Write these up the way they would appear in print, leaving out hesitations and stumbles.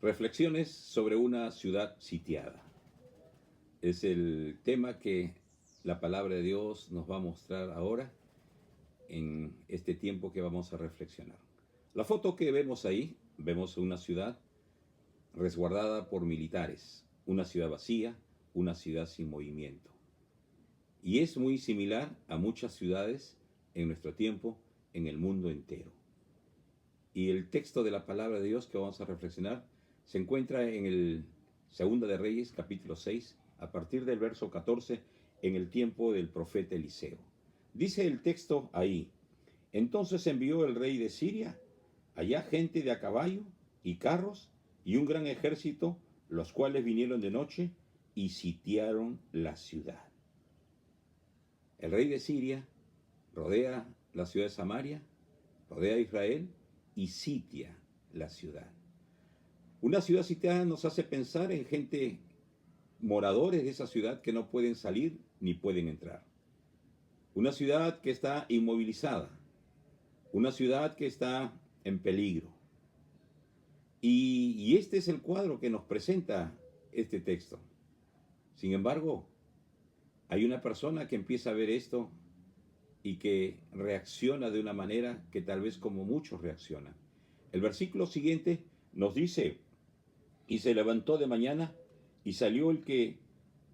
Reflexiones sobre una ciudad sitiada. Es el tema que la palabra de Dios nos va a mostrar ahora en este tiempo que vamos a reflexionar. La foto que vemos ahí, vemos una ciudad resguardada por militares, una ciudad vacía, una ciudad sin movimiento. Y es muy similar a muchas ciudades en nuestro tiempo, en el mundo entero. Y el texto de la palabra de Dios que vamos a reflexionar se encuentra en el Segunda de Reyes, capítulo 6, a partir del verso 14, en el tiempo del profeta Eliseo. Dice el texto ahí: entonces envió el rey de Siria allá gente de a caballo y carros y un gran ejército, los cuales vinieron de noche y sitiaron la ciudad. El rey de Siria rodea la ciudad de Samaria, rodea a Israel y sitia la ciudad. Una ciudad sitiada nos hace pensar en gente, moradores de esa ciudad, que no pueden salir ni pueden entrar. Una ciudad que está inmovilizada, una ciudad que está en peligro. Y este es el cuadro que nos presenta este texto. Sin embargo, hay una persona que empieza a ver esto y que reacciona de una manera que tal vez como muchos reaccionan. El versículo siguiente nos dice: y se levantó de mañana y salió el que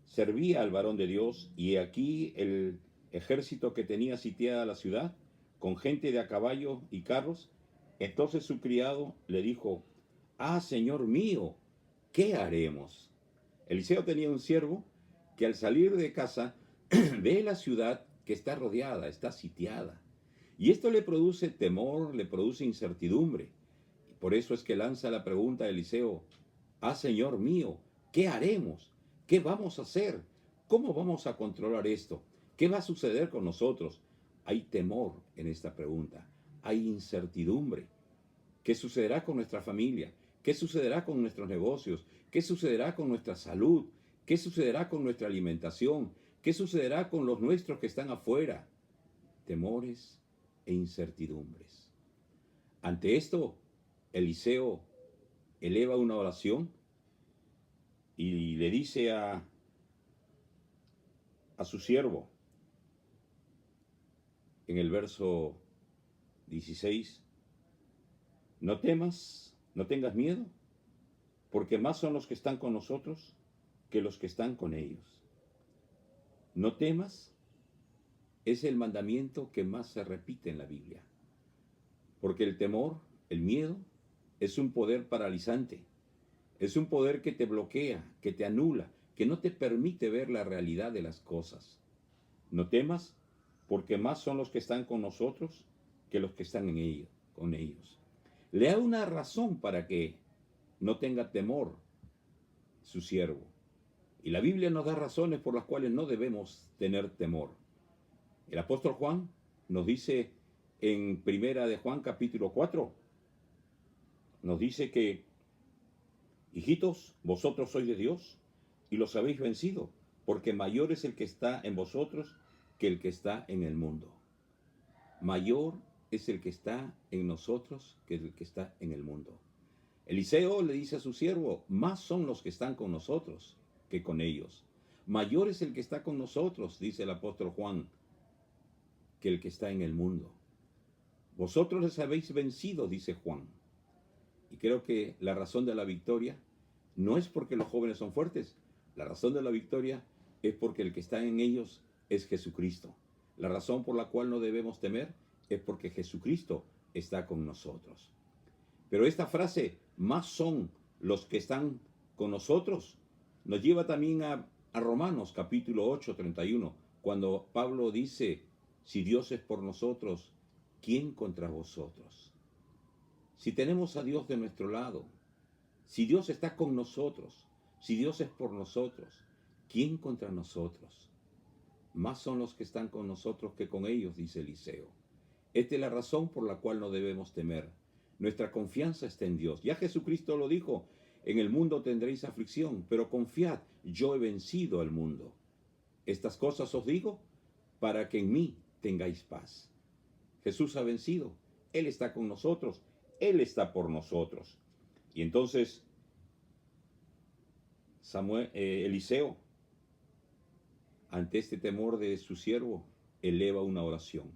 servía al varón de Dios, y aquí el ejército que tenía sitiada la ciudad, con gente de a caballo y carros. Entonces su criado le dijo: ah, señor mío, ¿qué haremos? Eliseo tenía un siervo que al salir de casa ve la ciudad que está rodeada, está sitiada. Y esto le produce temor, le produce incertidumbre. Y por eso es que lanza la pregunta a Eliseo: ah, Señor mío, ¿qué haremos? ¿Qué vamos a hacer? ¿Cómo vamos a controlar esto? ¿Qué va a suceder con nosotros? Hay temor en esta pregunta, hay incertidumbre. ¿Qué sucederá con nuestra familia? ¿Qué sucederá con nuestros negocios? ¿Qué sucederá con nuestra salud? ¿Qué sucederá con nuestra alimentación? ¿Qué sucederá con los nuestros que están afuera? Temores e incertidumbres. Ante esto, Eliseo eleva una oración y le dice a su siervo, en el verso 16, no temas, no tengas miedo, porque más son los que están con nosotros que los que están con ellos. No temas es el mandamiento que más se repite en la Biblia, porque el temor, el miedo, es un poder paralizante, es un poder que te bloquea, que te anula, que no te permite ver la realidad de las cosas. No temas, porque más son los que están con nosotros que los que están en ellos, con ellos. Le da una razón para que no tenga temor su siervo. Y la Biblia nos da razones por las cuales no debemos tener temor. El apóstol Juan nos dice en Primera de Juan capítulo 4, nos dice que: hijitos, vosotros sois de Dios y los habéis vencido, porque mayor es el que está en vosotros que el que está en el mundo. Mayor es el que está en nosotros que el que está en el mundo. Eliseo le dice a su siervo: más son los que están con nosotros que con ellos. Mayor es el que está con nosotros, dice el apóstol Juan, que el que está en el mundo. Vosotros les habéis vencido, dice Juan. Y creo que la razón de la victoria no es porque los jóvenes son fuertes. La razón de la victoria es porque el que está en ellos es Jesucristo. La razón por la cual no debemos temer es porque Jesucristo está con nosotros. Pero esta frase, más son los que están con nosotros, nos lleva también a Romanos capítulo 8, 31, cuando Pablo dice: si Dios es por nosotros, ¿quién contra vosotros? Si tenemos a Dios de nuestro lado, si Dios está con nosotros, si Dios es por nosotros, ¿quién contra nosotros? Más son los que están con nosotros que con ellos, dice Eliseo. Esta es la razón por la cual no debemos temer. Nuestra confianza está en Dios. Ya Jesucristo lo dijo: en el mundo tendréis aflicción, pero confiad, yo he vencido al mundo. Estas cosas os digo para que en mí tengáis paz. Jesús ha vencido, Él está con nosotros, Él está por nosotros. Y entonces Eliseo, ante este temor de su siervo, eleva una oración.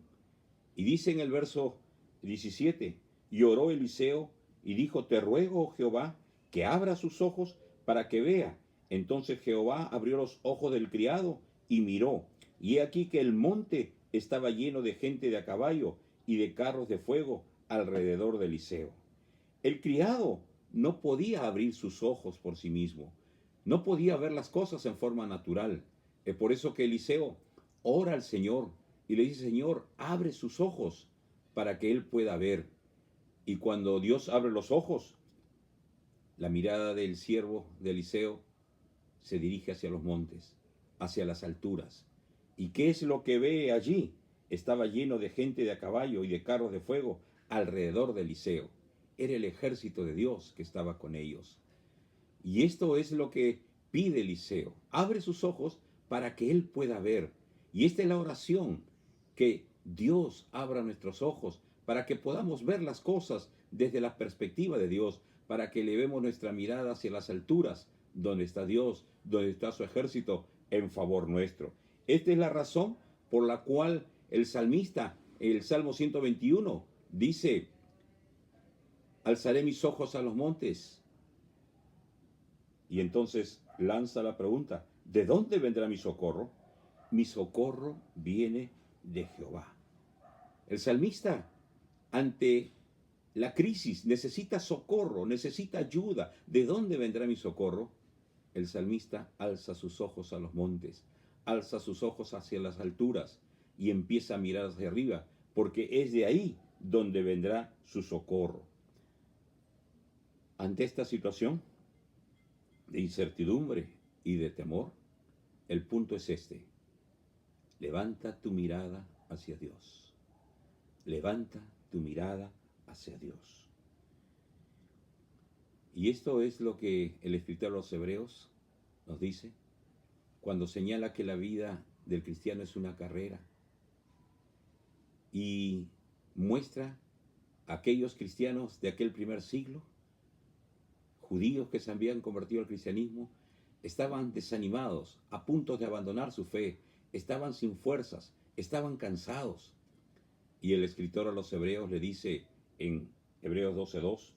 Y dice en el verso 17, y oró Eliseo y dijo, te ruego, oh Jehová, que abra sus ojos para que vea. Entonces Jehová abrió los ojos del criado y miró, y he aquí que el monte estaba lleno de gente de a caballo y de carros de fuego alrededor de Eliseo. El criado no podía abrir sus ojos por sí mismo, no podía ver las cosas en forma natural. Es por eso que Eliseo ora al Señor y le dice, Señor, abre sus ojos para que él pueda ver. Y cuando Dios abre los ojos, la mirada del siervo de Eliseo se dirige hacia los montes, hacia las alturas. ¿Y qué es lo que ve allí? Estaba lleno de gente de a caballo y de carros de fuego alrededor de Eliseo. Era el ejército de Dios que estaba con ellos. Y esto es lo que pide Eliseo. Abre sus ojos para que él pueda ver. Y esta es la oración, que Dios abra nuestros ojos para que podamos ver las cosas desde la perspectiva de Dios, para que elevemos nuestra mirada hacia las alturas, donde está Dios, donde está su ejército en favor nuestro. Esta es la razón por la cual el salmista, el Salmo 121, dice, alzaré mis ojos a los montes. Y entonces lanza la pregunta, ¿de dónde vendrá mi socorro? Mi socorro viene de Jehová. El salmista, ante la crisis, necesita socorro, necesita ayuda. ¿De dónde vendrá mi socorro? El salmista alza sus ojos a los montes, alza sus ojos hacia las alturas y empieza a mirar hacia arriba, porque es de ahí donde vendrá su socorro. Ante esta situación de incertidumbre y de temor, el punto es este: levanta tu mirada hacia Dios. Levanta tu mirada hacia Dios. Y esto es lo que el escritor de los Hebreos nos dice cuando señala que la vida del cristiano es una carrera y muestra a aquellos cristianos de aquel primer siglo, judíos que se habían convertido al cristianismo, estaban desanimados, a punto de abandonar su fe, estaban sin fuerzas, estaban cansados. Y el escritor a los Hebreos le dice en Hebreos 12:2,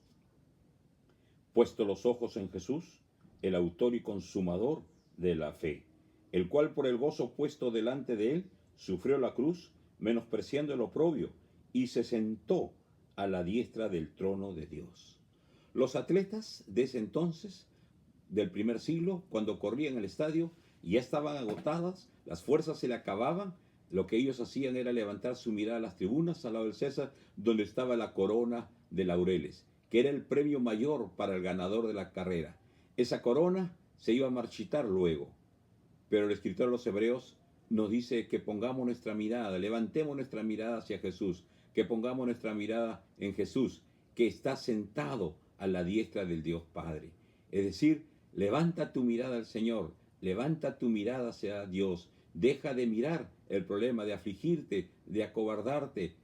puesto los ojos en Jesús, el autor y consumador de la fe, el cual por el gozo puesto delante de él, sufrió la cruz, menospreciando el oprobio, y se sentó a la diestra del trono de Dios. Los atletas de ese entonces, del primer siglo, cuando corrían el estadio, ya estaban agotadas, las fuerzas se le acababan. Lo que ellos hacían era levantar su mirada a las tribunas al lado del César, donde estaba la corona de laureles, que era el premio mayor para el ganador de la carrera. Esa corona se iba a marchitar luego, pero el escritor de los Hebreos nos dice que pongamos nuestra mirada, levantemos nuestra mirada hacia Jesús, que pongamos nuestra mirada en Jesús, que está sentado a la diestra del Dios Padre. Es decir, levanta tu mirada al Señor, levanta tu mirada hacia Dios, deja de mirar el problema, de afligirte, de acobardarte,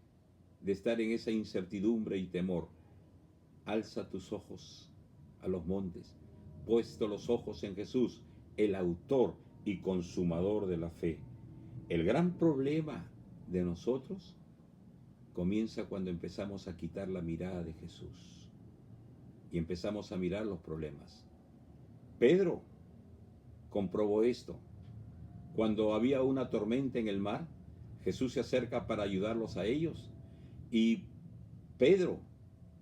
de estar en esa incertidumbre y temor. Alza tus ojos a los montes, puesto los ojos en Jesús, el autor y consumador de la fe. El gran problema de nosotros comienza cuando empezamos a quitar la mirada de Jesús y empezamos a mirar los problemas. Pedro comprobó esto. Cuando había una tormenta en el mar, Jesús se acerca para ayudarlos a ellos. Y Pedro,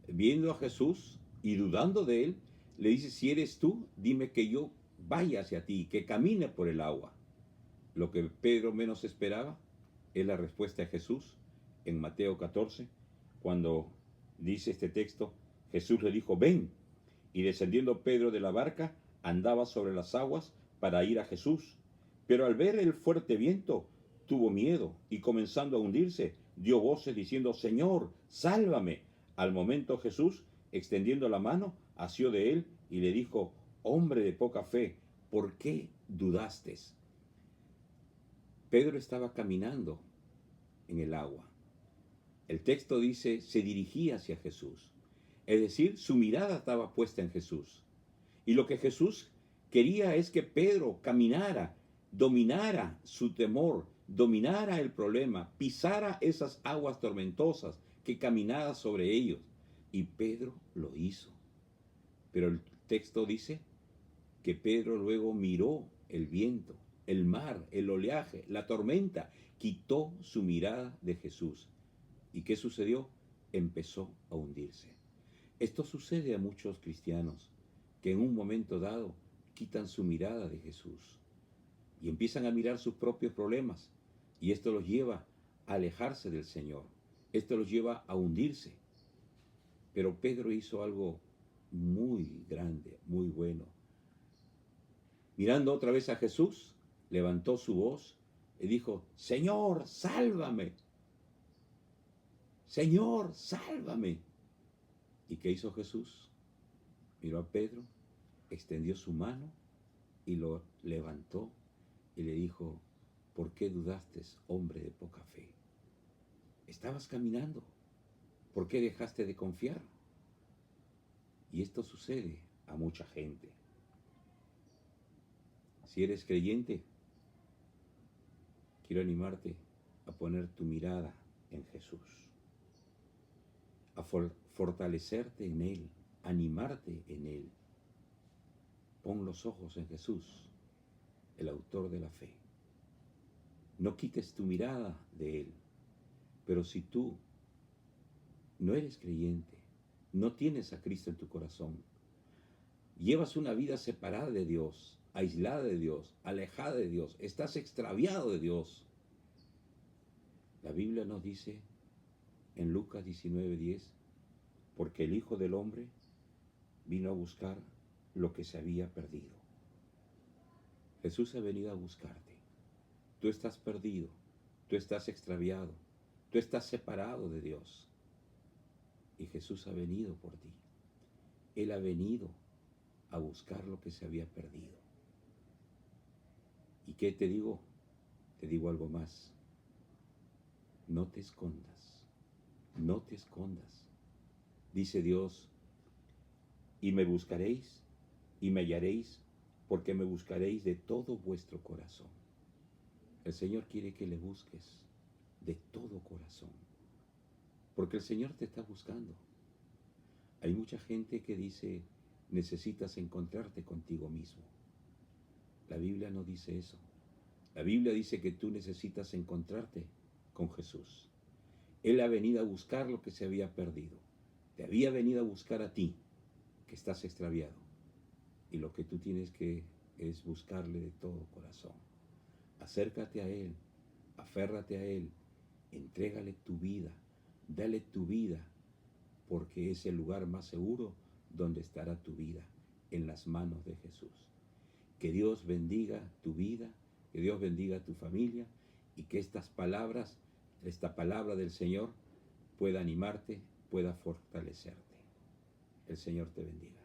viendo a Jesús y dudando de él, le dice, si eres tú, dime que yo vaya hacia ti, que camine por el agua. Lo que Pedro menos esperaba es la respuesta de Jesús en Mateo 14, cuando dice este texto, Jesús le dijo, ven. Y descendiendo Pedro de la barca, andaba sobre las aguas para ir a Jesús. Pero al ver el fuerte viento, tuvo miedo y comenzando a hundirse, dio voces diciendo, Señor, sálvame. Al momento Jesús, extendiendo la mano, asió de él y le dijo, hombre de poca fe, ¿por qué dudaste? Pedro estaba caminando en el agua. El texto dice, se dirigía hacia Jesús. Es decir, su mirada estaba puesta en Jesús. Y lo que Jesús Quería es que Pedro caminara, dominara su temor, dominara el problema, pisara esas aguas tormentosas que caminara sobre ellos. Y Pedro lo hizo. Pero el texto dice que Pedro luego miró el viento, el mar, el oleaje, la tormenta, quitó su mirada de Jesús. ¿Y qué sucedió? Empezó a hundirse. Esto sucede a muchos cristianos que en un momento dado quitan su mirada de Jesús y empiezan a mirar sus propios problemas, y esto los lleva a alejarse del Señor. Esto los lleva a hundirse. Pero Pedro hizo algo muy grande, muy bueno. Mirando otra vez a Jesús, levantó su voz y dijo: Señor, sálvame. Señor, sálvame. ¿Y qué hizo Jesús? Miró a Pedro, extendió su mano y lo levantó y le dijo: ¿por qué dudaste, hombre de poca fe? Estabas caminando. ¿Por qué dejaste de confiar? Y esto sucede a mucha gente. Si eres creyente, quiero animarte a poner tu mirada en Jesús, a fortalecerte en Él, animarte en Él. Pon los ojos en Jesús, el autor de la fe. No quites tu mirada de Él. Pero si tú no eres creyente, no tienes a Cristo en tu corazón, llevas una vida separada de Dios, aislada de Dios, alejada de Dios, estás extraviado de Dios. La Biblia nos dice en Lucas 19:10, porque el Hijo del Hombre vino a buscar lo que se había perdido. Jesús ha venido a buscarte. Tú estás perdido, tú estás extraviado, tú estás separado de Dios. Y Jesús ha venido por ti. Él ha venido a buscar lo que se había perdido. ¿Y qué te digo? Te digo algo más. No te escondas, no te escondas. Dice Dios: y me buscaréis y me hallaréis, porque me buscaréis de todo vuestro corazón. El Señor quiere que le busques de todo corazón, porque el Señor te está buscando. Hay mucha gente que dice: necesitas encontrarte contigo mismo. La Biblia no dice eso. La Biblia dice que tú necesitas encontrarte con Jesús. Él ha venido a buscar lo que se había perdido. Te había venido a buscar a ti, que estás extraviado. Y lo que tú tienes que es buscarle de todo corazón. Acércate a Él, aférrate a Él, entrégale tu vida, dale tu vida, porque es el lugar más seguro donde estará tu vida, en las manos de Jesús. Que Dios bendiga tu vida, que Dios bendiga tu familia, y que estas palabras, esta palabra del Señor pueda animarte, pueda fortalecerte. El Señor te bendiga.